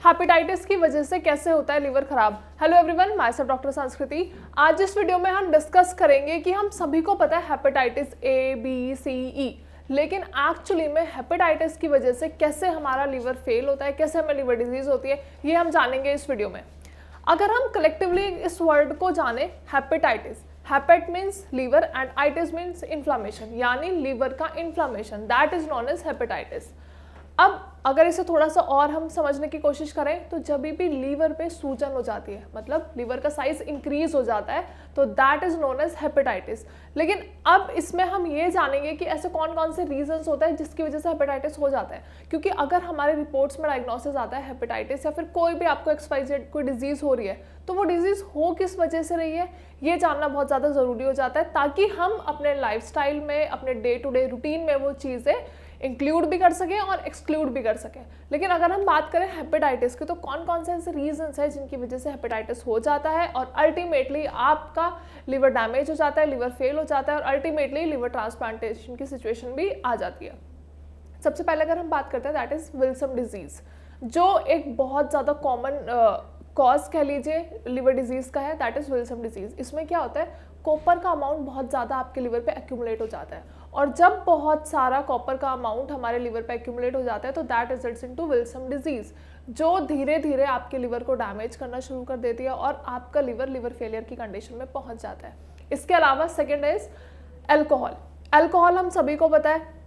Hepatitis की वजह से कैसे होता है लिवर खराब। Hello everyone, my self doctor संस्कृति। आज इस वीडियो में हम डिस्कस करेंगे कि हम सभी को पता है हेपेटाइटिस ए बी सी ई, लेकिन एक्चुअली में हेपेटाइटिस की वजह से कैसे हमारा लिवर फेल होता है, कैसे हमें लिवर डिजीज होती है, ये हम जानेंगे इस वीडियो में। अगर हम कलेक्टिवली इस वर्ड को जाने, hepatitis, hepat means liver and itis means inflammation, यानी लीवर का inflammation, that is known as hepatitis. अब अगर इसे थोड़ा सा और हम समझने की कोशिश करें तो जब भी लीवर पे सूजन हो जाती है, मतलब लीवर का साइज इंक्रीज हो जाता है, तो that is known as hepatitis. लेकिन अब इसमें हम ये जानेंगे कि ऐसे कौन कौन से रीजंस होते हैं जिसकी वजह से हेपेटाइटिस हो जाता है। क्योंकि अगर हमारे रिपोर्ट्स में डायग्नोसिस आता है हेपेटाइटिस या फिर कोई भी आपको एक्सवाइजेड कोई डिजीज हो रही है, तो वो डिजीज हो किस वजह से रही है, ये जानना बहुत ज़्यादा ज़रूरी हो जाता है, ताकि हम अपने लाइफस्टाइल में, अपने डे टू डे रूटीन में वो चीज़ें इंक्लूड भी कर सकें और एक्सक्लूड भी कर सकें। लेकिन अगर हम बात करें हेपेटाइटिस की, तो कौन कौन से ऐसे रीजंस हैं जिनकी वजह से हेपेटाइटिस हो जाता है और अल्टीमेटली आपका लिवर डैमेज हो जाता है, लिवर फेल हो जाता है और अल्टीमेटली लिवर ट्रांसप्लांटेशन की सिचुएशन भी आ जाती है। सबसे पहले अगर हम बात करते हैं, दैट इज विल्सन डिजीज, जो एक बहुत ज़्यादा कॉमन कॉज कह लीजिए लिवर डिजीज का है, दैट इज विल्सन डिजीज। इसमें क्या होता है, कॉपर का अमाउंट बहुत ज़्यादा आपके लिवर पे एक्यूमुलेट हो जाता है, और जब बहुत सारा कॉपर का अमाउंट हमारे लिवर पे एक्यूमुलेट हो जाता है तो that results into Wilson disease, जो धीरे धीरे आपके लिवर को डैमेज करना शुरू कर देती है और आपका लिवर फेलियर की कंडीशन में पहुंच जाता है। इसके अलावा सेकेंड इज अल्कोहल। अल्कोहल हम सभी को पता है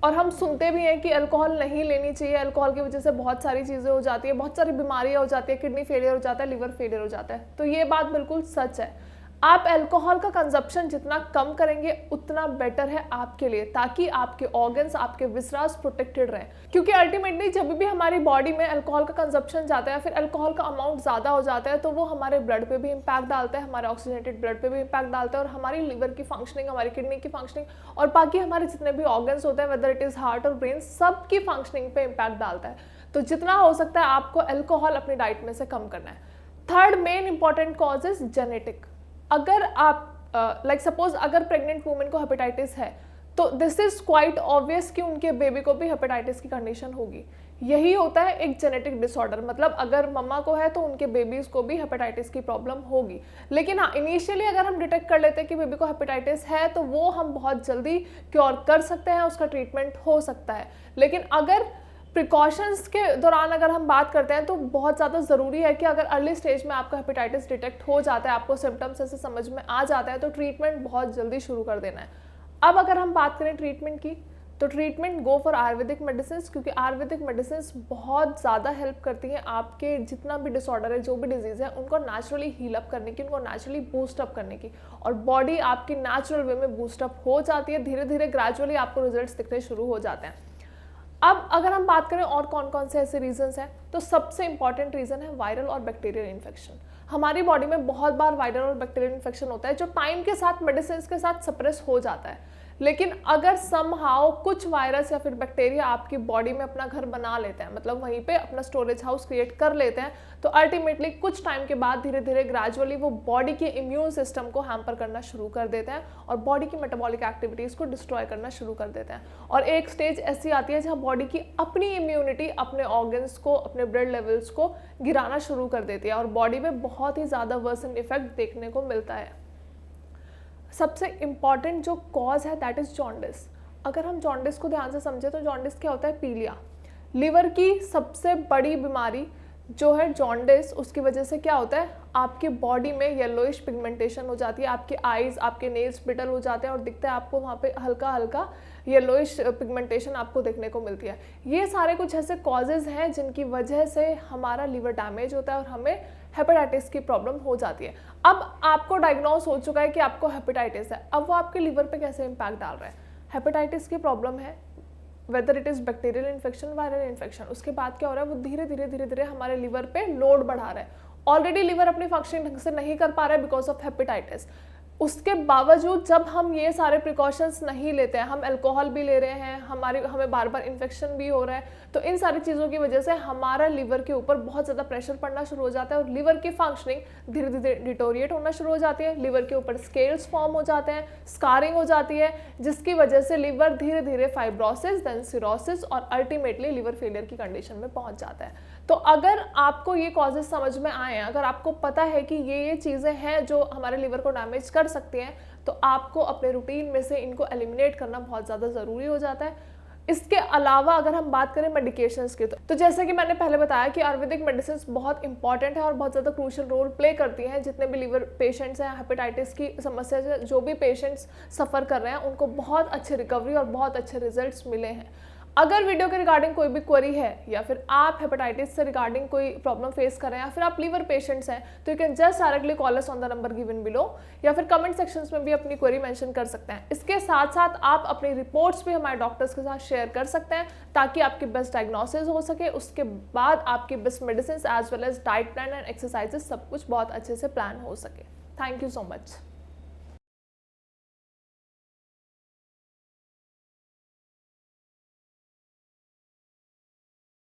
और हम सुनते भी हैं कि अल्कोहल नहीं लेनी चाहिए, अल्कोहल की वजह से बहुत सारी चीज़ें हो जाती है, बहुत सारी बीमारियां हो जाती है, किडनी फेलियर हो जाता है, लिवर फेलियर हो जाता है। तो ये बात बिल्कुल सच है। आप अल्कोहल का कंजप्शन जितना कम करेंगे उतना बेटर है आपके लिए, ताकि आपके ऑर्गन्स, आपके विसरास प्रोटेक्टेड रहें। क्योंकि अल्टीमेटली जब भी हमारी बॉडी में अल्कोहल का कंजप्शन जाता है, फिर अल्कोहल का अमाउंट ज़्यादा हो जाता है, तो वो हमारे ब्लड पे भी इम्पैक्ट डालता है, हमारे ऑक्सीजनेटेड ब्लड पे भी इम्पैक्ट डालता है और हमारी लिवर की फंक्शनिंग, हमारी किडनी की फंक्शनिंग और बाकी हमारे जितने भी ऑर्गन्स होते हैं, वेदर इट इज़ हार्ट और ब्रेन, सब की फंक्शनिंग पे इम्पैक्ट डालता है। तो जितना हो सकता है आपको अल्कोहल अपनी डाइट में से कम करना है। Third main important cause is genetic. अगर आप लाइक सपोज अगर प्रेग्नेंट वुमेन को हेपेटाइटिस है, तो दिस इज क्वाइट ऑब्वियस कि उनके बेबी को भी हेपेटाइटिस की कंडीशन होगी। यही होता है एक जेनेटिक डिसऑर्डर, मतलब अगर मम्मा को है तो उनके बेबीज को भी हेपेटाइटिस की प्रॉब्लम होगी। लेकिन हाँ, इनिशियली अगर हम डिटेक्ट कर लेते हैं कि बेबी को हेपेटाइटिस है, तो वो हम बहुत जल्दी क्योर कर सकते हैं, उसका ट्रीटमेंट हो सकता है। लेकिन अगर प्रिकॉशंस के दौरान अगर हम बात करते हैं, तो बहुत ज़्यादा ज़रूरी है कि अगर अर्ली स्टेज में आपका हेपेटाइटिस डिटेक्ट हो जाता है, आपको सिम्टम्स ऐसे समझ में आ जाता है, तो ट्रीटमेंट बहुत जल्दी शुरू कर देना है। अब अगर हम बात करें ट्रीटमेंट की, तो treatment go for Ayurvedic medicine, क्योंकि आयुर्वेदिक मेडिसिन बहुत ज़्यादा हेल्प करती हैं आपके जितना भी डिसऑर्डर है, जो भी डिजीज़ है, उनको नेचुरली हील अप करने की, उनको नेचुरली बूस्ट अप करने की, और बॉडी आपकी नेचुरल वे में बूस्ट अप हो जाती है। धीरे धीरे ग्रेजुअली आपको रिजल्ट्स दिखने शुरू हो जाते हैं। अब अगर हम बात करें और कौन कौन से ऐसे रीजंस हैं, तो सबसे इंपॉर्टेंट रीजन है वायरल और बैक्टीरियल इन्फेक्शन। हमारी बॉडी में बहुत बार वायरल और बैक्टीरियल इन्फेक्शन होता है, जो टाइम के साथ मेडिसिन के साथ सप्रेस हो जाता है। लेकिन अगर समहाउ कुछ वायरस या फिर बैक्टीरिया आपकी बॉडी में अपना घर बना लेते हैं, मतलब वहीं पे अपना स्टोरेज हाउस क्रिएट कर लेते हैं, तो अल्टीमेटली कुछ टाइम के बाद धीरे धीरे ग्रेजुअली वो बॉडी के इम्यून सिस्टम को हैम्पर करना शुरू कर देते हैं और बॉडी की मेटाबॉलिक एक्टिविटीज़ को डिस्ट्रॉय करना शुरू कर देते हैं। और एक स्टेज ऐसी आती है जहाँ बॉडी की अपनी इम्यूनिटी अपने ऑर्गन्स को, अपने ब्लड लेवल्स को गिराना शुरू कर देती है और बॉडी में बहुत ही ज़्यादा वर्सन इफेक्ट देखने को मिलता है। सबसे इम्पॉर्टेंट जो कॉज है, दैट इज जॉन्डिस। अगर हम जॉन्डिस को ध्यान से समझे, तो जॉन्डिस क्या होता है, पीलिया, लिवर की सबसे बड़ी बीमारी जो है जॉन्डिस। उसकी वजह से क्या होता है, आपकी बॉडी में येलोइश पिगमेंटेशन हो जाती है, आपके आईज, आपके नेल्स ब्रिटल हो जाते हैं और दिखता है आपको वहाँ पे हल्का हल्का येलोइश पिगमेंटेशन आपको देखने को मिलती है। ये सारे कुछ ऐसे कॉजेज हैं जिनकी वजह से हमारा लिवर डैमेज होता है और हमें हेपेटाइटिस की प्रॉब्लम हो जाती है। अब आपको डायग्नोस हो चुका है कि आपको हेपेटाइटिस है, अब वो आपके लिवर पे कैसे इम्पैक्ट डाल रहा है। हेपेटाइटिस की प्रॉब्लम है, whether it is bacterial infection, viral infection, उसके बाद क्या हो रहा है, वो धीरे धीरे हमारे लिवर पे लोड बढ़ा रहा है। ऑलरेडी लिवर अपनी फंक्शनिंग ढंग से नहीं कर पा रहा है बिकॉज ऑफ हेपेटाइटिस। उसके बावजूद जब हम ये सारे प्रिकॉशंस नहीं लेते हैं, हम अल्कोहल भी ले रहे हैं, हमें बार बार इन्फेक्शन भी हो रहा है, तो इन सारी चीज़ों की वजह से हमारा लिवर के ऊपर बहुत ज़्यादा प्रेशर पड़ना शुरू हो जाता है और लिवर की फंक्शनिंग धीरे धीरे डिटोरिएट होना शुरू हो जाती है। लिवर के ऊपर स्केल्स फॉर्म हो जाते हैं, स्कारिंग हो जाती है, जिसकी वजह से लिवर धीरे धीरे फाइब्रोसिस, देन सिरोसिस और अल्टीमेटली लिवर फेलियर की कंडीशन में पहुंच जाता है। तो अगर आपको ये कॉजेज समझ में आए हैं, अगर आपको पता है कि ये चीज़ें हैं जो हमारे लिवर को डैमेज कर सकती हैं, तो आपको अपने रूटीन में से इनको एलिमिनेट करना बहुत ज़्यादा ज़रूरी हो जाता है। इसके अलावा अगर हम बात करें मेडिकेशंस की, तो जैसे कि मैंने पहले बताया कि आयुर्वेदिक मेडिसिन बहुत इंपॉर्टेंट है और बहुत ज़्यादा क्रूशियल रोल प्ले करती हैं। जितने भी लिवर पेशेंट्स हैं, हेपेटाइटिस की समस्या से जो भी पेशेंट्स सफ़र कर रहे हैं, उनको बहुत अच्छे रिकवरी और बहुत अच्छे रिजल्ट्स मिले हैं। अगर वीडियो के रिगार्डिंग कोई भी क्वेरी है, या फिर आप हेपेटाइटिस से रिगार्डिंग कोई प्रॉब्लम फेस कर रहे हैं, या फिर आप लीवर पेशेंट्स हैं, तो you can just directly call us on the number given below, या फिर कमेंट सेक्शंस में भी अपनी क्वेरी मेंशन कर सकते हैं। इसके साथ साथ आप अपनी रिपोर्ट्स भी हमारे डॉक्टर्स के साथ शेयर कर सकते हैं, ताकि आपकी बेस्ट डायग्नोसिस हो सके, उसके बाद आपकी best medicine as well as diet plan and exercises सब कुछ बहुत अच्छे से प्लान हो सके। Thank you so much.